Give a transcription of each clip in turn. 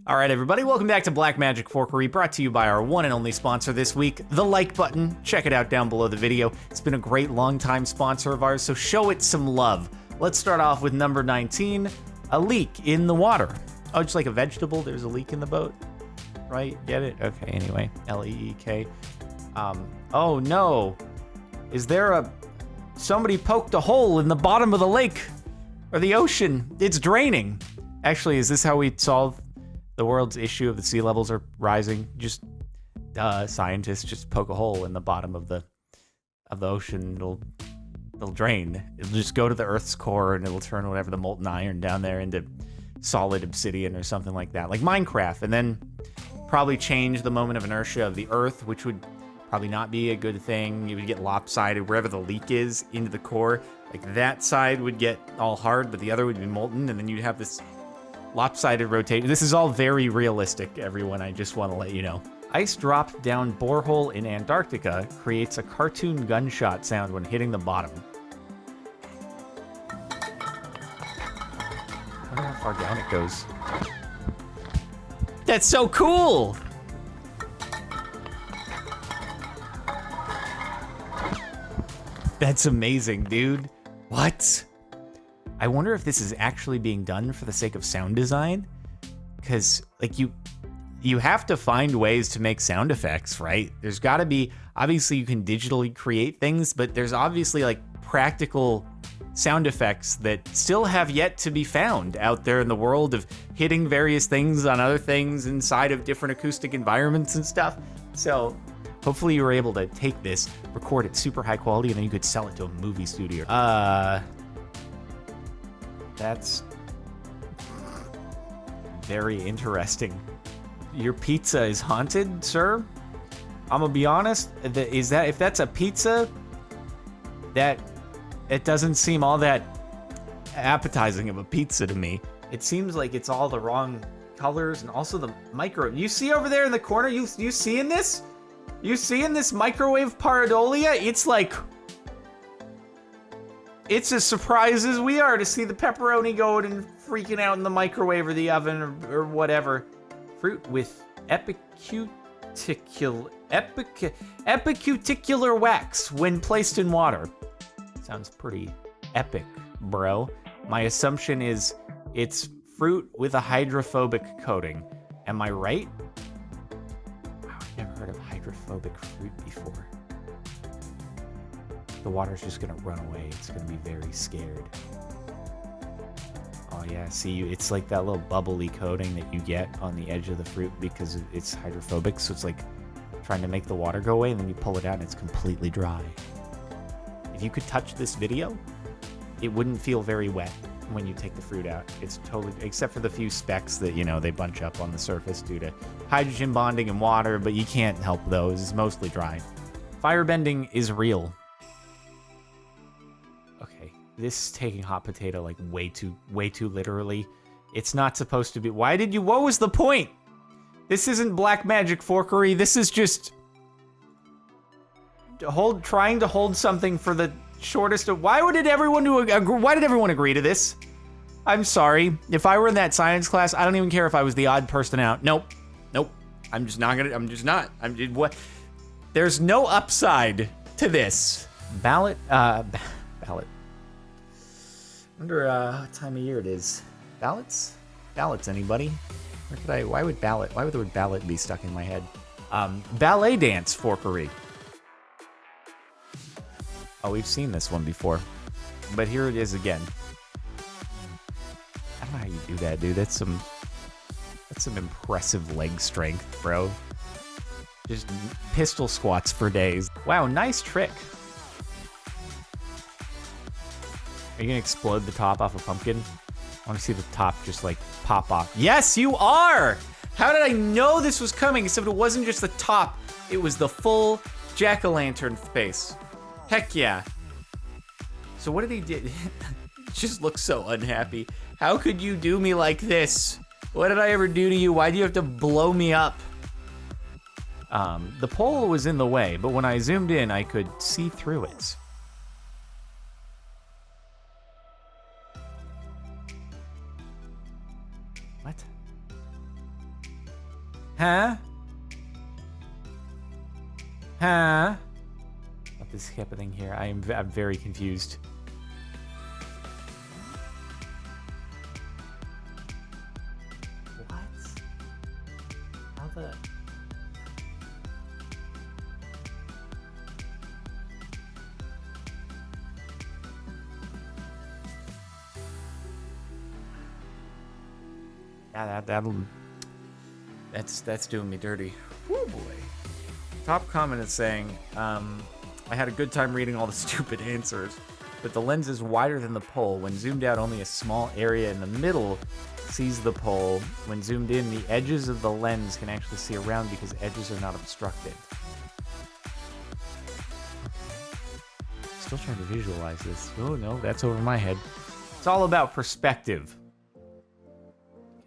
All right, everybody, welcome back to Black Magic Forkery, brought to you by our one and only sponsor this week, the like button. Check it out down below the video. It's been a great long-time sponsor of ours, so show it some love. Let's start off with number 19, a leak in the water. Oh, just like a vegetable, there's a leak in the boat, right? Get it? Okay, anyway, L-E-E-K. Oh no, is there somebody poked a hole in the bottom of the lake or the ocean? It's draining. Actually, is this how we solve the world's issue of the sea levels are rising? Just scientists just poke a hole in the bottom of the ocean. It'll drain. It'll just go to the Earth's core and it'll turn whatever the molten iron down there into solid obsidian or something like that, like Minecraft, and then probably change the moment of inertia of the Earth, which would probably not be a good thing. You would get lopsided wherever the leak is into the core. Like that side would get all hard, but the other would be molten, and then you'd have this lopsided rotation. This is all very realistic, everyone. I just want to let you know. Ice dropped down borehole in Antarctica creates a cartoon gunshot sound when hitting the bottom. I wonder how far down it goes. That's so cool! That's amazing, dude. What? I wonder if this is actually being done for the sake of sound design, because like you have to find ways to make sound effects, right? There's got to be, obviously you can digitally create things, but there's obviously like practical sound effects that still have yet to be found out there in the world of hitting various things on other things inside of different acoustic environments and stuff. So hopefully you were able to take this, record it super high quality, and then you could sell it to a movie studio. That's very interesting. Your pizza is haunted, sir? I'm gonna be honest, if that's a pizza, it doesn't seem all that appetizing of a pizza to me. It seems like it's all the wrong colors, and also the you see over there in the corner, you seeing this? You seeing this microwave pareidolia? It's like, it's as surprised as we are to see the pepperoni going and freaking out in the microwave or the oven or whatever. Fruit with epicuticular wax when placed in water. Sounds pretty epic, bro. My assumption is it's fruit with a hydrophobic coating. Am I right? Wow, I've never heard of hydrophobic fruit before. The water's just gonna run away. It's gonna be very scared. Oh yeah, see, it's like that little bubbly coating that you get on the edge of the fruit because it's hydrophobic, so it's like trying to make the water go away, and then you pull it out and it's completely dry. If you could touch this video, it wouldn't feel very wet when you take the fruit out. It's totally, except for the few specks that, you know, they bunch up on the surface due to hydrogen bonding and water, but you can't help those. It's mostly dry. Firebending is real. Okay, this is taking hot potato like way too literally. It's not supposed to be. What was the point? This isn't Black Magic Forkery. This is just trying to hold something for the shortest of. Why did everyone agree to this? I'm sorry. If I were in that science class, I don't even care if I was the odd person out. Nope. I'm just not. What? There's no upside to this. Ballot. Ballot. Wonder what time of year it is. Ballots? Ballots, anybody? Why would the word ballot be stuck in my head? Ballet dance forkery. Oh, we've seen this one before. But here it is again. I don't know how you do that, dude. That's some impressive leg strength, bro. Just pistol squats for days. Wow, nice trick. Are you gonna explode the top off a pumpkin? I wanna see the top just like pop off. Yes, you are! How did I know this was coming? Except it wasn't just the top, it was the full jack-o'-lantern face. Heck yeah. So what did he do? Just looks so unhappy. How could you do me like this? What did I ever do to you? Why do you have to blow me up? The pole was in the way, but when I zoomed in, I could see through it. What? Huh? Huh? What is happening here? I'm very confused. What? How the... Yeah, that's doing me dirty. Oh boy. Top comment is saying, I had a good time reading all the stupid answers, but the lens is wider than the pole. When zoomed out, only a small area in the middle sees the pole. When zoomed in, the edges of the lens can actually see around because edges are not obstructed. Still trying to visualize this. Oh no, that's over my head. It's all about perspective.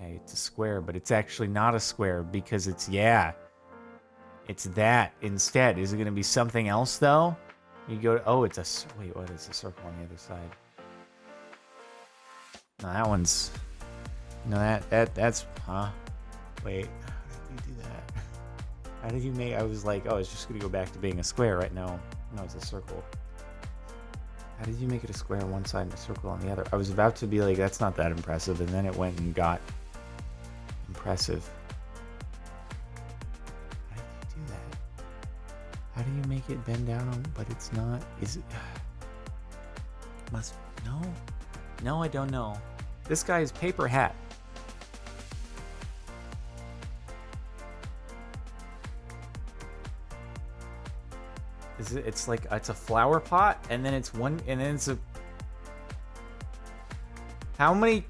Okay, it's a square, but it's actually not a square because it's, it's that instead. Is it going to be something else, though? You go to, oh, it's a, wait, what is a circle on the other side? No, that one's, no, that's, huh? Wait, how did you do that? How did you make, I was like, oh, it's just going to go back to being a square right now. No, it's a circle. How did you make it a square on one side and a circle on the other? I was about to be like, that's not that impressive, and then it went and got impressive. How did you do that? How do you make it bend down on, but it's not? Is it? Must, no, I don't know. This guy is paper hat. Is it? It's like it's a flower pot, and then it's one, and then it's a. How many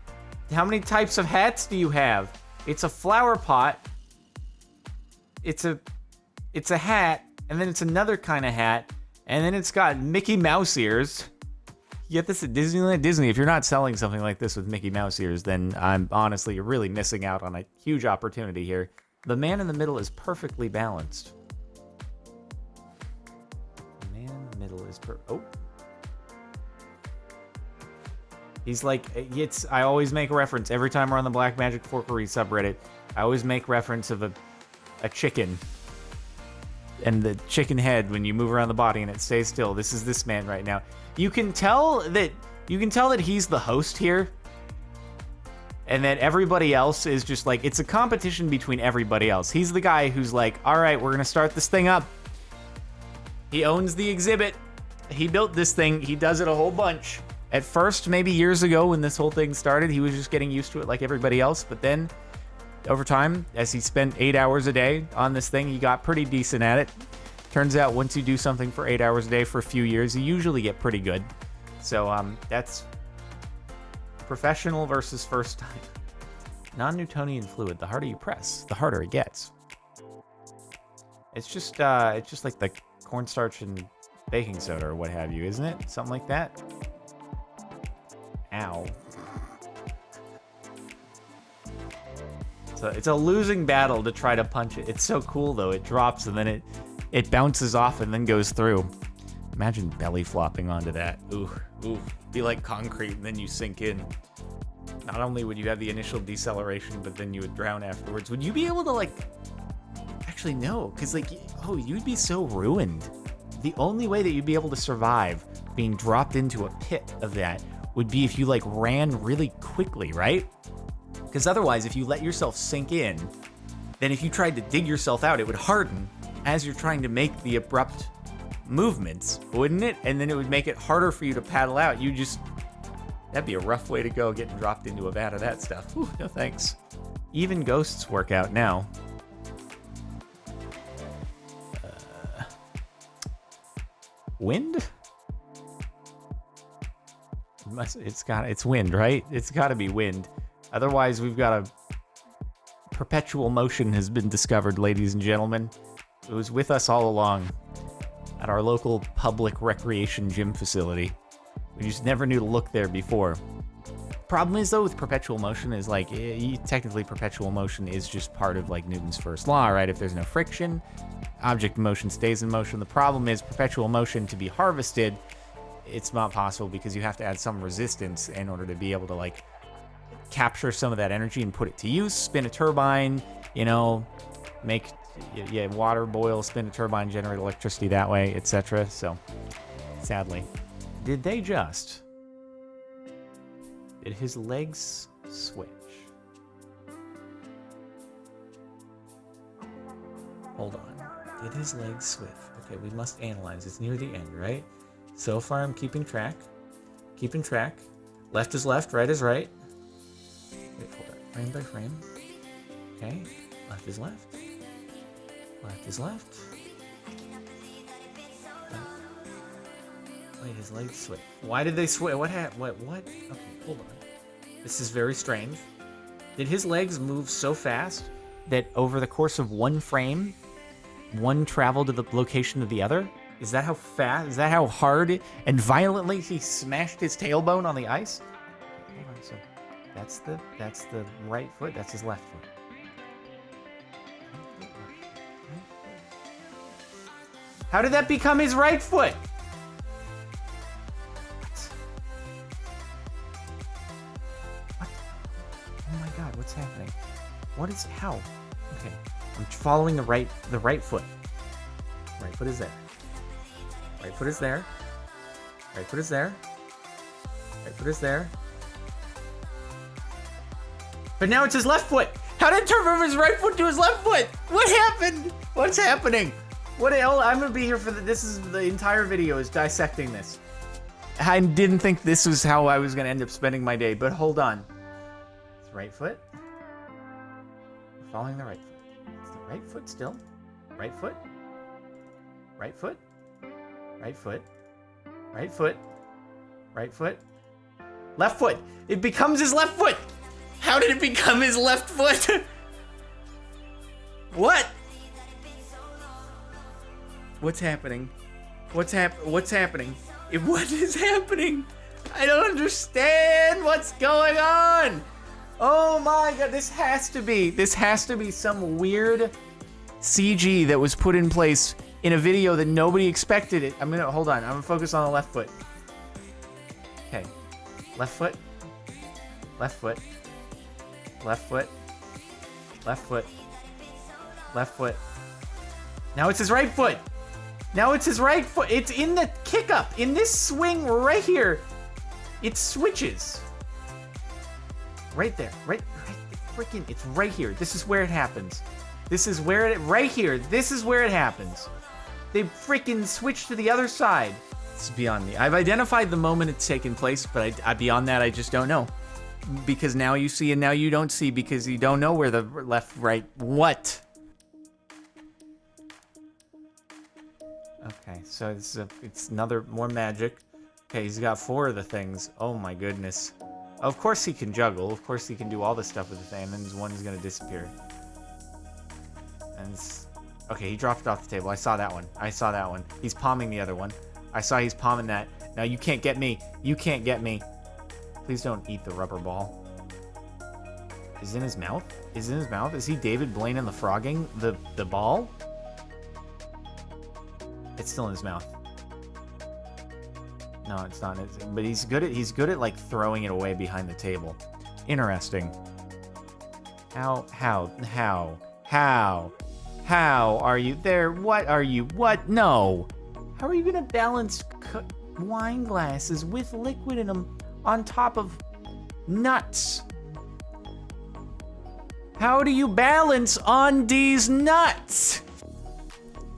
types of hats do you have? It's a flower pot. It's a hat, and then it's another kind of hat, and then it's got Mickey Mouse ears. You get this at Disneyland? Disney, if you're not selling something like this with Mickey Mouse ears, then you're really missing out on a huge opportunity here. The man in the middle is perfectly balanced. The man in the middle is oh. He's like, I always make a reference every time we're on the Black Magic Forkery subreddit. I always make reference of a chicken. And the chicken head, when you move around the body and it stays still. This is this man right now. You can tell that he's the host here. And that everybody else is just like, it's a competition between everybody else. He's the guy who's like, all right, we're going to start this thing up. He owns the exhibit. He built this thing. He does it a whole bunch. At first, maybe years ago when this whole thing started, he was just getting used to it like everybody else. But then, over time, as he spent 8 hours a day on this thing, he got pretty decent at it. Turns out once you do something for 8 hours a day for a few years, you usually get pretty good. So that's professional versus first time. Non-Newtonian fluid. The harder you press, the harder it gets. It's just like the cornstarch and baking soda or what have you, isn't it? Something like that. Ow. So it's a losing battle to try to punch it. It's so cool though. It drops and then it bounces off and then goes through. Imagine belly flopping onto that. Ooh. Be like concrete and then you sink in. Not only would you have the initial deceleration, but then you would drown afterwards. Would you be able to like... Actually, no. Because like, you'd be so ruined. The only way that you'd be able to survive being dropped into a pit of that would be if you like ran really quickly, right? Because otherwise, if you let yourself sink in, then if you tried to dig yourself out, it would harden as you're trying to make the abrupt movements, wouldn't it? And then it would make it harder for you to paddle out. That'd be a rough way to go, getting dropped into a vat of that stuff. Whew, no thanks. Even ghosts work out now. Wind? It's wind, right? It's got to be wind. Otherwise, we've got perpetual motion has been discovered, ladies and gentlemen. It was with us all along at our local public recreation gym facility. We just never knew to look there before. Problem is, though, with perpetual motion is like, technically perpetual motion is just part of like Newton's first law, right? If there's no friction, object in motion stays in motion. The problem is perpetual motion to be harvested, it's not possible because you have to add some resistance in order to be able to like capture some of that energy and put it to use, spin a turbine, make water boil, spin a turbine, generate electricity that way, etc. So, sadly, did his legs switch? Hold on. Did his legs switch? Okay, we must analyze. It's near the end, right? So far, I'm keeping track. Keeping track. Left is left, right is right. Wait, hold on. Frame by frame. Okay. Left is left. Left is left. Wait, his legs switch. Why did they switch? What happened? What? Okay, hold on. This is very strange. Did his legs move so fast that over the course of one frame, one traveled to the location of the other? Is that how fast? Is that how hard and violently he smashed his tailbone on the ice? Hold on, so that's the right foot. That's his left foot. How did that become his right foot? What? Oh my God, what's happening? What is how? Okay, I'm following the right foot. Right foot is there. Right foot is there. Right foot is there. Right foot is there. But now it's his left foot. How did it turn from his right foot to his left foot? What happened? What's happening? What the hell? I'm gonna be here for this is the entire video is dissecting this. I didn't think this was how I was gonna end up spending my day, but hold on. It's right foot. Following the right foot. It's the right foot still. Right foot. Right foot. Right foot. Right foot. Right foot. Left foot. It becomes his left foot. How did it become his left foot? What? What's happening? What's happening? What is happening? I don't understand what's going on. Oh my God, this has to be some weird CG that was put in place in a video that nobody expected it. Hold on, I'm gonna focus on the left foot. Okay, left foot, left foot, left foot, left foot, left foot. Now it's his right foot. Now it's his right foot. It's in the kick up, in this swing right here. It switches. Right there, right freaking, it's right here. This is where it happens. This is where right here. This is where it happens. They freaking switch to the other side. It's beyond me. I've identified the moment it's taken place, but beyond that, I just don't know. Because now you see and now you don't see because you don't know where the left, right, what? Okay, so it's more magic. Okay, he's got 4 of the things. Oh my goodness. Of course he can juggle. Of course he can do all this stuff with the thing, and then one is gonna disappear. And okay, he dropped it off the table. I saw that one. He's palming the other one. I saw he's palming that. Now you can't get me. You can't get me. Please don't eat the rubber ball. Is it in his mouth? Is it in his mouth? Is he David Blaine in the frogging the ball? It's still in his mouth. No, it's not. But he's good at like throwing it away behind the table. Interesting. How are you there? What are you? What? No. How are you gonna balance wine glasses with liquid in them on top of nuts? How do you balance on these nuts?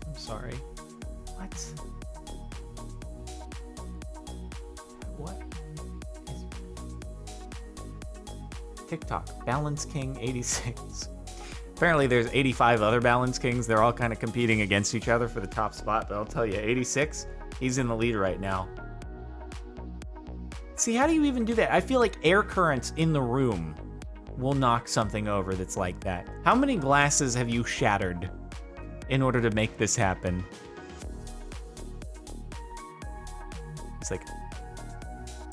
I'm sorry. What? TikTok, Balance King 86. Apparently there's 85 other Balance Kings. They're all kind of competing against each other for the top spot, but I'll tell you, 86, he's in the lead right now. See, how do you even do that? I feel like air currents in the room will knock something over that's like that. How many glasses have you shattered in order to make this happen?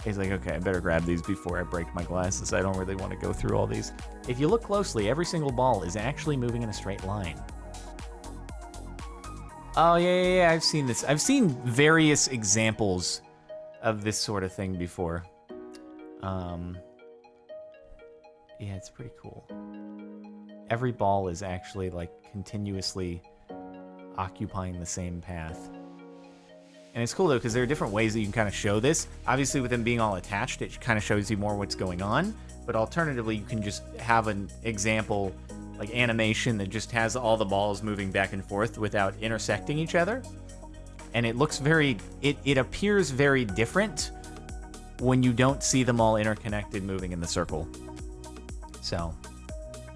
He's like, okay, I better grab these before I break my glasses. I don't really want to go through all these. If you look closely, every single ball is actually moving in a straight line. Oh, yeah, I've seen this. I've seen various examples of this sort of thing before. Yeah, it's pretty cool. every ball is actually like continuously occupying the same path. And it's cool though, because there are different ways that you can kind of show this. Obviously with them being all attached, it kind of shows you more what's going on. But alternatively, you can just have an example, like animation, that just has all the balls moving back and forth without intersecting each other. And it looks very, it appears very different when you don't see them all interconnected moving in the circle. So,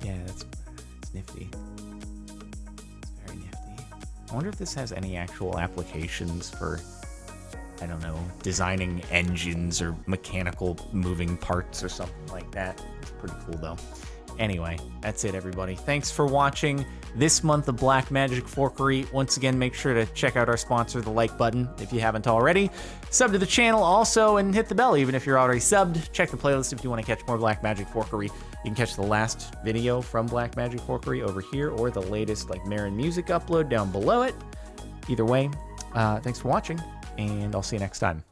yeah, it's nifty. It's very nifty. I wonder if this has any actual applications for, I don't know, designing engines or mechanical moving parts or something like that. It's pretty cool though. Anyway, that's it everybody. Thanks for watching this month of Blackmagic Forkery. Once again, make sure to check out our sponsor, the like button, if you haven't already. Sub to the channel also, and hit the bell even if you're already subbed. Check the playlist if you want to catch more Blackmagic Forkery. You can catch the last video from Blackmagic Forkery over here, or the latest like Marin music upload down below it. Either way, thanks for watching, and I'll see you next time.